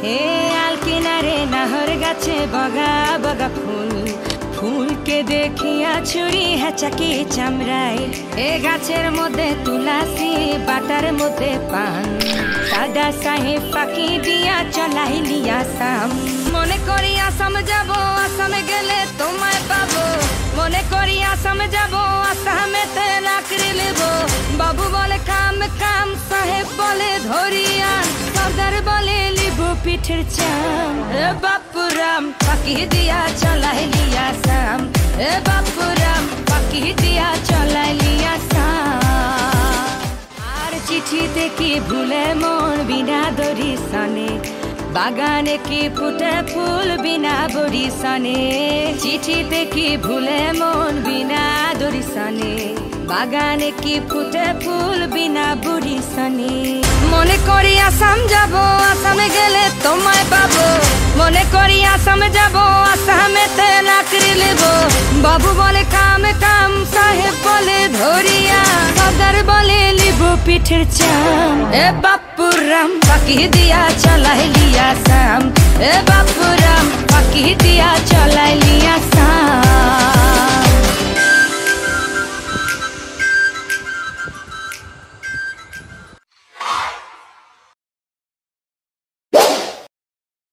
हे आल किनारे नाहर गाছে बगा बगा फूल फूल के देखिया छुरी है चकी चामड़ाई ए गाছের মধ্যে তুলসী বাটার মধ্যে পান সাদা সাহে ফাঁকি দিয়া চলাই লিয়া সাম মনে করি আসাম যাব আসামে গেলে তোমায় পাবো মনে করি আসাম যাব আসামেতে লাকড়ি নেব বাবু বলে কাম কাম সাহেব বলে ধরিয়া সর্দার বলে লিবু পিঠের চাম এ বাপুরাম ফাঁকি দিয়া চলাই লিয়া সাম এ বাপুরাম ফাঁকি দিয়া চলাই লিয়া সাম আর চিঠিতে কি ভুলে মন বিনা দড়ি সনে বাগানে কি ফুটে ফুল বিনা বড়ি সনে চিঠিতে কি ভুলে মন বিনা দড়ি সনে বাগানে কি ফুটে ফুল বিনা বুড়ি সনে মনে করি আসাম যাব আসামে গেলে তোমায় পাবো মনে করি আসাম যাব আসামেতে লাকড়ি নেব বাবু বলে কাম কাম সাহেব বলে ধরিয়া সর্দার বলে লিবু পিঠের চাম এ বাপুরাম ফাঁকি দিয়া চলাই লিয়া সাম এ বাপুরাম ফাঁকি দিয়া চলাই লিয়া সাম।